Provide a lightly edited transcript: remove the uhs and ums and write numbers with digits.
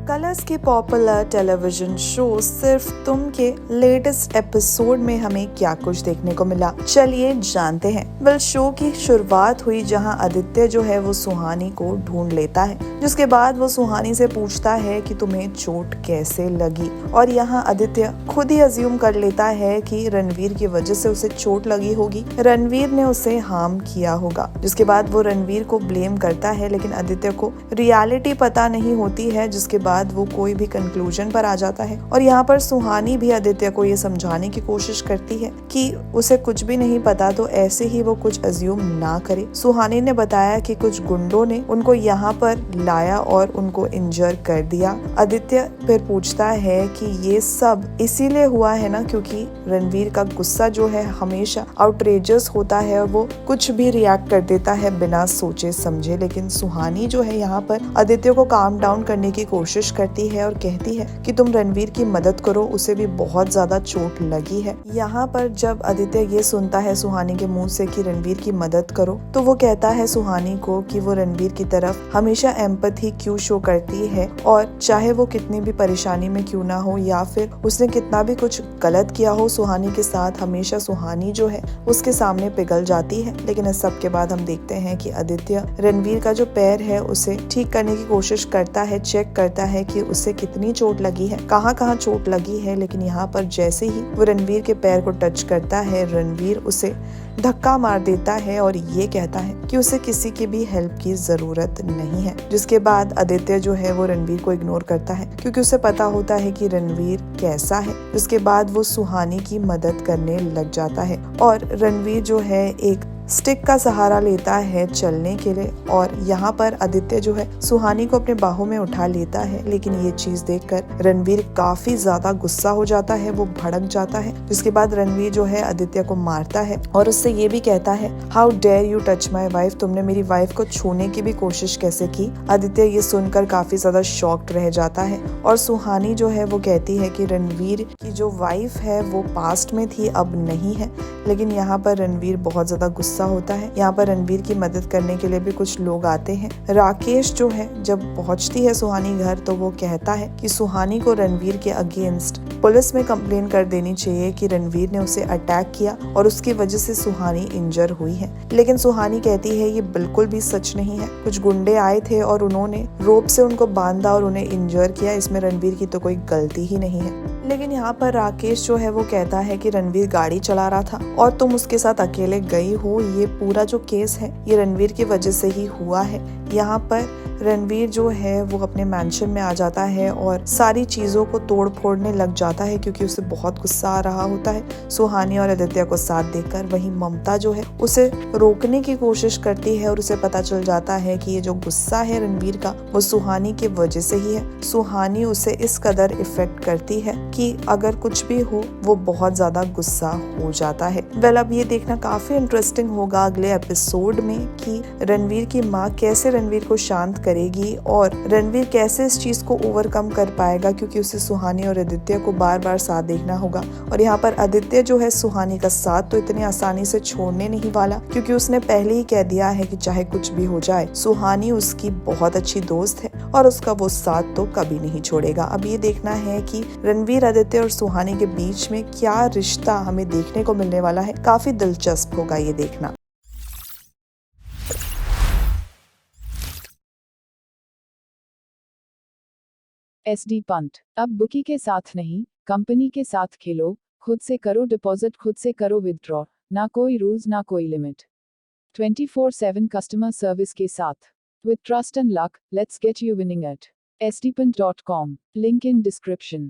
Colours के popular television show सिर्फ तुम के लेटेस्ट एपिसोड में हमें क्या कुछ देखने को मिला, चलिए जानते हैं। वेल, शो की शुरुआत हुई जहां आदित्य जो है वो सुहानी को ढूंढ लेता है, जिसके बाद वो सुहानी से पूछता है कि तुम्हें चोट कैसे लगी, और यहाँ आदित्य खुद ही अज्यूम कर लेता है कि रणवीर की वजह से उसे चोट लगी होगी, रणवीर ने उसे हार्म किया होगा। जिसके बाद वो रणवीर को ब्लेम करता है, लेकिन आदित्य को रियलिटी पता नहीं होती है, जिसके बाद वो कोई भी कंक्लूजन पर आ जाता है। और यहाँ पर सुहानी भी आदित्य को ये समझाने की कोशिश करती है कि उसे कुछ भी नहीं पता, तो ऐसे ही वो कुछ अज्यूम ना करे। सुहानी ने बताया कि कुछ गुंडों ने उनको यहाँ पर लाया और उनको इंजर कर दिया। आदित्य फिर पूछता है कि ये सब इसीलिए हुआ है ना क्योंकि रणवीर का गुस्सा जो है हमेशा आउटरेजस होता है और वो कुछ भी रिएक्ट कर देता है बिना सोचे समझे। लेकिन सुहानी जो है यहाँ पर आदित्य को काम डाउन करने की कोशिश करती है और कहती है कि तुम रणवीर की मदद करो, उसे भी बहुत ज्यादा चोट लगी है। यहाँ पर जब आदित्य ये सुनता है सुहानी के मुंह से कि रणवीर की मदद करो, तो वो कहता है सुहानी को कि वो रणवीर की तरफ हमेशा एम्पैथी क्यों शो करती है, और चाहे वो कितनी भी परेशानी में क्यों ना हो या फिर उसने कितना भी कुछ गलत किया हो सुहानी के साथ, हमेशा सुहानी जो है उसके सामने पिघल जाती है। लेकिन इस सब के बाद हम देखते हैं कि आदित्य रणवीर का जो पैर है उसे ठीक करने की कोशिश करता है, चेक करता है कि उसे कितनी चोट लगी है, कहाँ चोट लगी है। लेकिन यहाँ पर जैसे ही वो रणवीर के पैर को टच करता है, रणवीर उसे धक्का मार देता है और ये कहता है कि उसे किसी की भी हेल्प की जरूरत नहीं है। जिसके बाद आदित्य जो है वो रणवीर को इग्नोर करता है क्योंकि उसे पता होता है कि रणवीर कैसा है। जिसके बाद वो सुहानी की मदद करने लग जाता है और रणवीर जो है एक स्टिक का सहारा लेता है चलने के लिए, और यहाँ पर आदित्य जो है सुहानी को अपने बाहों में उठा लेता है। लेकिन ये चीज देखकर रणवीर काफी ज्यादा गुस्सा हो जाता है, वो भड़क जाता है। जिसके बाद रणवीर जो है आदित्य को मारता है और उससे ये भी कहता है, how dare you touch my wife, तुमने मेरी वाइफ को छूने की भी कोशिश कैसे की। आदित्य ये सुनकर काफी ज्यादा शॉक्ड रह जाता है और सुहानी जो है वो कहती है कि रणवीर की जो वाइफ है वो पास्ट में थी, अब नहीं है। लेकिन यहाँ पर रणवीर बहुत ज्यादा गुस्सा होता है। यहाँ पर रणवीर की मदद करने के लिए भी कुछ लोग आते हैं। राकेश जो है जब पहुंचती है सुहानी घर, तो वो कहता है कि सुहानी को रणवीर के अगेंस्ट पुलिस में कंप्लेन कर देनी चाहिए कि रणवीर ने उसे अटैक किया और उसकी वजह से सुहानी इंजर हुई है। लेकिन सुहानी कहती है ये बिल्कुल भी सच नहीं है, कुछ गुंडे आए थे और उन्होंने रोप से उनको बांधा और उन्हें इंजर किया, इसमें रणवीर की तो कोई गलती ही नहीं है। लेकिन यहाँ पर राकेश जो है वो कहता है कि रणवीर गाड़ी चला रहा था और तुम उसके साथ अकेले गई हो, ये पूरा जो केस है ये रणवीर की वजह से ही हुआ है। यहाँ पर रणवीर जो है वो अपने मैंशन में आ जाता है और सारी चीजों को तोड़ फोड़ने लग जाता है क्योंकि उसे बहुत गुस्सा आ रहा होता है सुहानी और आदित्य को साथ देखकर। वहीं ममता जो है उसे रोकने की कोशिश करती है और उसे पता चल जाता है कि ये जो गुस्सा है रणवीर का वो सुहानी की वजह से ही है। सुहानी उसे इस कदर इफेक्ट करती है कि अगर कुछ भी हो वो बहुत ज्यादा गुस्सा हो जाता है। वेल, अब ये देखना काफी इंटरेस्टिंग होगा अगले एपिसोड में कि रणवीर की माँ कैसे रणवीर को शांत करेगी और रणवीर कैसे इस चीज को ओवरकम कर पाएगा, क्योंकि उसे सुहानी और आदित्य को बार बार साथ देखना होगा। और यहाँ पर आदित्य जो है सुहानी का साथ तो इतनी आसानी से छोड़ने नहीं वाला, क्योंकि उसने पहले ही कह दिया है कि चाहे कुछ भी हो जाए सुहानी उसकी बहुत अच्छी दोस्त है और उसका वो साथ तो कभी नहीं छोड़ेगा। अब ये देखना है कि रणवीर, आदित्य और सुहानी के बीच में क्या रिश्ता हमें देखने को मिलने वाला है। काफी दिलचस्प होगा ये देखना। SD पंट अब बुकी के साथ नहीं, कंपनी के साथ खेलो, खुद से करो डिपॉजिट, खुद से करो विथड्रॉ, ना कोई रूल्स ना कोई लिमिट, 24/7 कस्टमर सर्विस के साथ, with trust and luck, let's get you winning eight sdpant.com, link in description.